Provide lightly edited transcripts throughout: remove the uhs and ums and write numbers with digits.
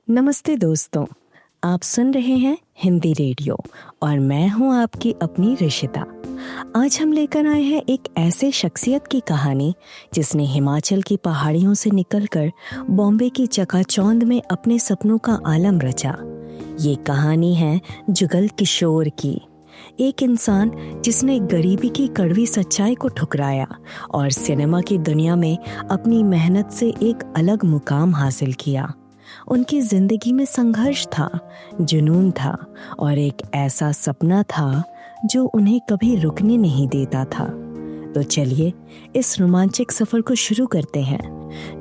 नमस्ते दोस्तों, आप सुन रहे हैं हिंदी रेडियो और मैं हूं आपकी अपनी ऋषिता। आज हम लेकर आए हैं एक ऐसे शख्सियत की कहानी जिसने हिमाचल की पहाड़ियों से निकलकर बॉम्बे की चकाचौंध में अपने सपनों का आलम रचा। ये कहानी है जुगल किशोर की, एक इंसान जिसने गरीबी की कड़वी सच्चाई को ठुकराया और सिनेमा की दुनिया में अपनी मेहनत से एक अलग मुकाम हासिल किया। उनकी जिंदगी में संघर्ष था, जुनून था और एक ऐसा सपना था जो उन्हें कभी रुकने नहीं देता था। तो चलिए इस रोमांचक सफर को शुरू करते हैं।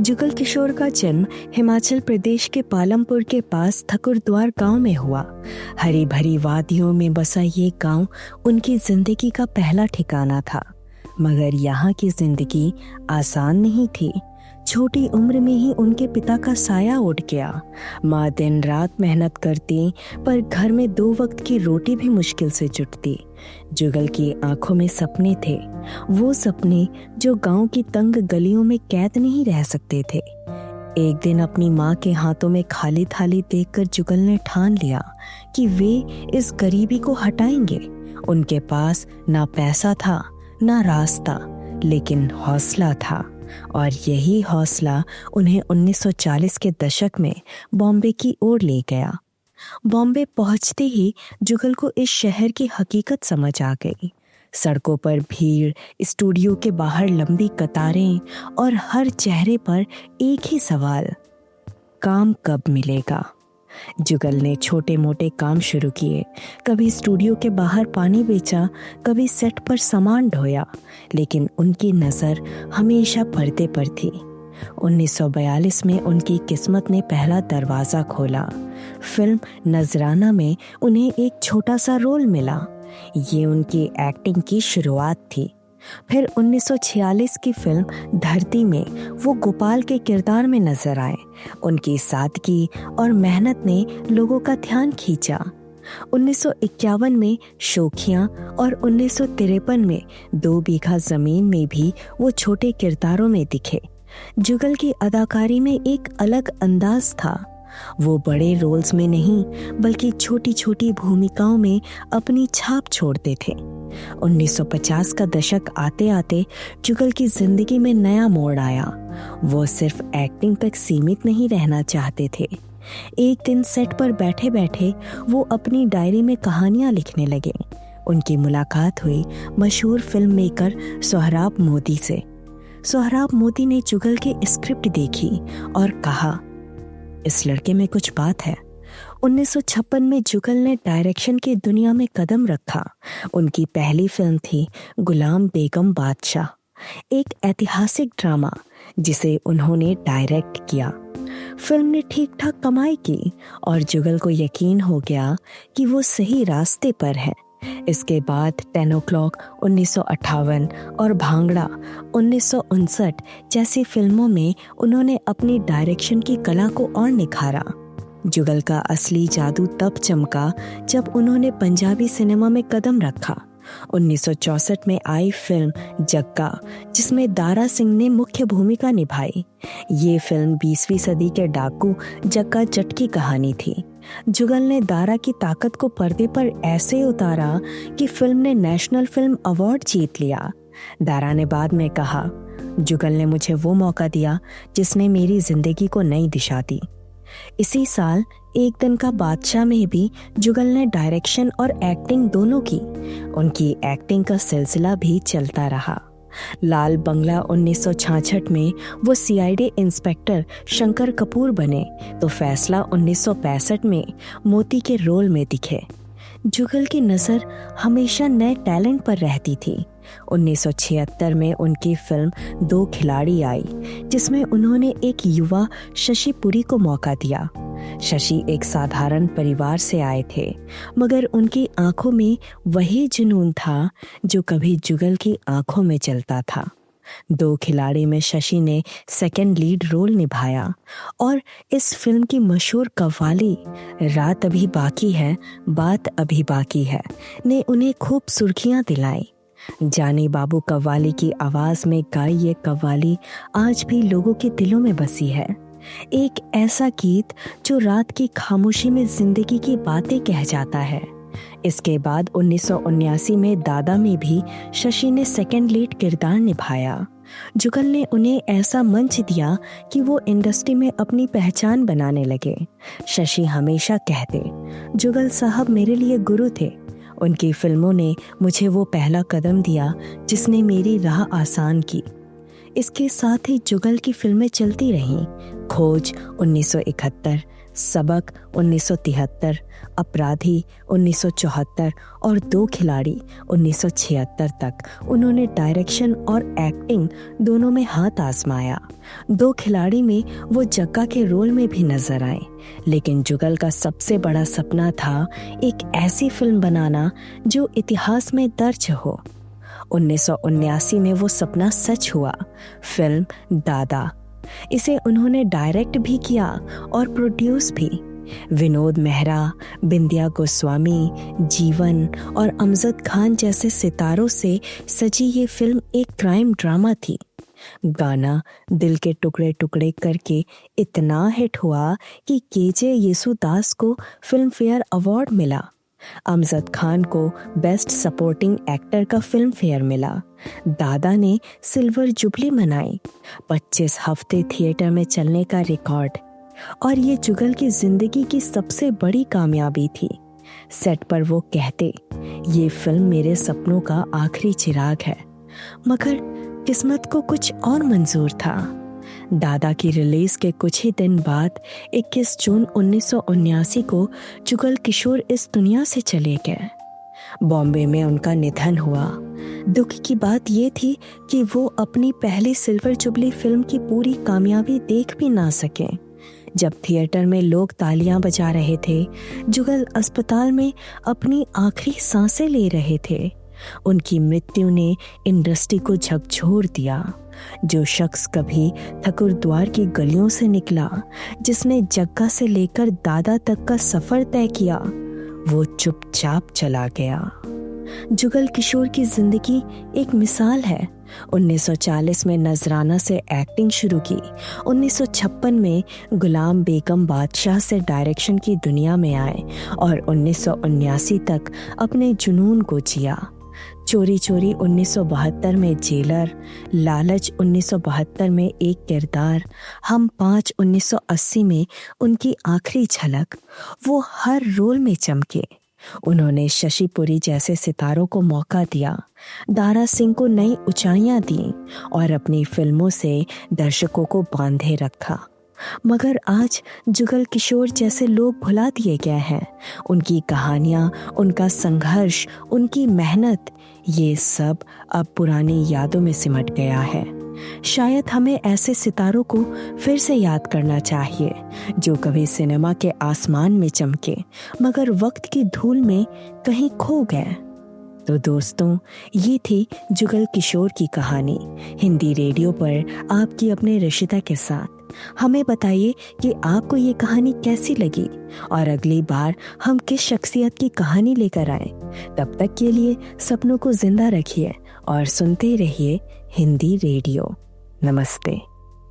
जुगल किशोर का जन्म हिमाचल प्रदेश के पालमपुर के पास ठकुरद्वार गांव में हुआ। हरी भरी वादियों में बसा ये गांव उनकी जिंदगी का पहला ठिकाना था, मगर यहाँ की जिंदगी आसान नहीं थी। छोटी उम्र में ही उनके पिता का साया उठ गया। माँ दिन रात मेहनत करती, पर घर में 2 वक्त की रोटी भी मुश्किल से जुटती। जुगल की आंखों में सपने थे, वो सपने जो गांव की तंग गलियों में कैद नहीं रह सकते थे। एक दिन अपनी माँ के हाथों में खाली थाली देखकर जुगल ने ठान लिया कि वे इस गरीबी को हटाएंगे। उनके पास ना पैसा था ना रास्ता, लेकिन हौसला था और यही हौसला उन्हें 1940 के दशक में बॉम्बे की ओर ले गया। बॉम्बे पहुंचते ही जुगल को इस शहर की हकीकत समझ आ गई। सड़कों पर भीड़, स्टूडियो के बाहर लंबी कतारें और हर चेहरे पर एक ही सवाल, काम कब मिलेगा। जुगल ने छोटे मोटे काम शुरू किए, कभी स्टूडियो के बाहर पानी बेचा, कभी सेट पर सामान ढोया, लेकिन उनकी नज़र हमेशा पर्दे पर थी। 1942 में उनकी किस्मत ने पहला दरवाज़ा खोला। फिल्म नजराना में उन्हें एक छोटा सा रोल मिला। ये उनकी एक्टिंग की शुरुआत थी। फिर 1946 की फिल्म धरती में वो गोपाल के किरदार में नजर आए। उनकी सादगी और मेहनत ने लोगों का ध्यान खींचा। 1951 में शोखियां और 1953 में 2 बीघा जमीन में भी वो छोटे किरदारों में दिखे। जुगल की अदाकारी में एक अलग अंदाज था। वो बड़े रोल्स में नहीं, बल्कि छोटी छोटी भूमिकाओं में अपनी छाप छोड़ते थे। 1950 का दशक आते आते जुगल की जिंदगी में नया मोड़ आया। वो सिर्फ एक्टिंग तक सीमित नहीं रहना चाहते थे। एक दिन सेट पर बैठे बैठे वो अपनी डायरी में कहानियां लिखने लगे। उनकी मुलाकात हुई मशहूर फिल्म मेकर सोहराब मोदी से। सोहराब मोदी ने जुगल की स्क्रिप्ट देखी और कहा, इस लड़के में कुछ बात है। 1956 में जुगल ने डायरेक्शन की दुनिया में कदम रखा। उनकी पहली फिल्म थी गुलाम बेगम बादशाह, एक ऐतिहासिक ड्रामा जिसे उन्होंने डायरेक्ट किया। फिल्म ने ठीक ठाक कमाई की और जुगल को यकीन हो गया कि वो सही रास्ते पर है। इसके बाद 10 o'clock 1958 और भांगड़ा 1959 जैसी फिल्मों में उन्होंने अपनी डायरेक्शन की कला को और निखारा। जुगल का असली जादू तब चमका जब उन्होंने पंजाबी सिनेमा में कदम रखा। 1964 में आई फिल्म जग्गा, जिसमें दारा सिंह ने मुख्य भूमिका निभाई। ये फिल्म 20वीं सदी के डाकू जग्गा जट की कहानी थी। जुगल ने दारा की ताकत को पर्दे पर ऐसे उतारा कि फिल्म ने नेशनल फिल्म अवार्ड जीत लिया। दारा ने बाद में कहा, जुगल ने मुझे वो मौका दिया जिसने मेरी जिंदगी को नई दिशा दी। इसी साल एक दिन का बादशाह में भी जुगल ने डायरेक्शन और एक्टिंग दोनों की। उनकी एक्टिंग का सिलसिला भी चलता रहा। लाल बंगला 1966 में वो सीआईडी इंस्पेक्टर शंकर कपूर बने, तो फैसला 1965 में मोती के रोल में दिखे। जुगल की नज़र हमेशा नए टैलेंट पर रहती थी। 1976 में उनकी फिल्म 2 खिलाड़ी आई, जिसमें उन्होंने एक युवा शशि पुरी को मौका दिया। शशि एक साधारण परिवार से आए थे, मगर उनकी आंखों में वही जुनून था जो कभी जुगल की आंखों में चलता था। 2 खिलाड़ी में शशि ने सेकंड लीड रोल निभाया और इस फिल्म की मशहूर कव्वाली रात अभी बाकी है बात अभी बाकी है ने उन्हें खूब सुर्खियां दिलाई। जानी बाबू कव्वाली की आवाज में गाई ये कव्वाली आज भी लोगों के दिलों में बसी है। एक ऐसा गीत जो रात की खामोशी में जिंदगी की बातें कह जाता है। इसके बाद 1979 में दादा में भी शशि ने सेकंड लीड किरदार निभाया। जुगल ने उन्हें ऐसा मंच दिया कि वो इंडस्ट्री में अपनी पहचान बनाने लगे। शशि हमेशा कहते, जुगल साहब मेरे लिए गुरु थे। उनकी फिल्मों ने मुझे वो पहला कदम दिया जिसने मेरी राह आसान की। इसके साथ ही जुगल की फिल्में चलती रहीं। खोज 1971, सबक 1973, अपराधी 1974 और दो खिलाड़ी 1976 तक उन्होंने डायरेक्शन और एक्टिंग दोनों में हाथ आजमाया। दो खिलाड़ी में वो जग्गा के रोल में भी नजर आए, लेकिन जुगल का सबसे बड़ा सपना था एक ऐसी फिल्म बनाना जो इतिहास में दर्ज हो। 1979 में वो सपना सच हुआ, फिल्म दादा। इसे उन्होंने डायरेक्ट भी किया और प्रोड्यूस भी। विनोद मेहरा, बिंदिया गोस्वामी, जीवन और अमजद खान जैसे सितारों से सजी ये फिल्म एक क्राइम ड्रामा थी। गाना दिल के टुकड़े टुकड़े करके इतना हिट हुआ कि केजे येसुदास को फिल्म फेयर अवार्ड मिला। अमजद खान को बेस्ट सपोर्टिंग एक्टर का फिल्म फेयर मिला। दादा ने सिल्वर जुबली मनाई, 25 हफ्ते थिएटर में चलने का रिकॉर्ड। और ये जुगल की जिंदगी की सबसे बड़ी कामयाबी थी। सेट पर वो कहते, ये फिल्म मेरे सपनों का आखिरी चिराग है। मगर किस्मत को कुछ और मंजूर था। दादा की रिलीज के कुछ ही दिन बाद 21 जून 1979 को जुगल किशोर इस दुनिया से चले गए। बॉम्बे में उनका निधन हुआ। दुख की बात ये थी कि वो अपनी पहली सिल्वर जुबली फिल्म की पूरी कामयाबी देख भी ना सके। जब थिएटर में लोग तालियां बजा रहे थे, जुगल अस्पताल में अपनी आखिरी सांसें ले रहे थे। उनकी मृत्यु ने इंडस्ट्री को झकझोर दिया। जो शख्स कभी ठकुरद्वार की गलियों से निकला, जिसने जग्गा से लेकर दादा तक का सफर तय किया, वो चुपचाप चला गया। जुगल किशोर की जिंदगी एक मिसाल है। 1940 में नजराना से एक्टिंग शुरू की। 1956 में गुलाम बेगम बादशाह से डायरेक्शन की दुनिया में आए और 1979 तक अपने जुनून को जिया। चोरी चोरी 1972 में जेलर, लालच 1972 में एक किरदार, हम 5 1980 में उनकी आखिरी झलक। वो हर रोल में चमके। उन्होंने शशि पुरी जैसे सितारों को मौका दिया, दारा सिंह को नई ऊंचाइयां दी और अपनी फिल्मों से दर्शकों को बांधे रखा। मगर आज जुगल किशोर जैसे लोग भुला दिए गए हैं। उनकी कहानियां, उनका संघर्ष, उनकी मेहनत, ये सब अब पुरानी यादों में सिमट गया है। शायद हमें ऐसे सितारों को फिर से याद करना चाहिए जो कभी सिनेमा के आसमान में चमके मगर वक्त की धूल में कहीं खो गए। तो दोस्तों, ये थी जुगल किशोर की कहानी हिंदी रेडियो पर आपकी अपने रिशिता के साथ। हमें बताइए कि आपको ये कहानी कैसी लगी और अगली बार हम किस शख्सियत की कहानी लेकर आए। तब तक के लिए सपनों को जिंदा रखिए और सुनते रहिए हिंदी रेडियो। नमस्ते।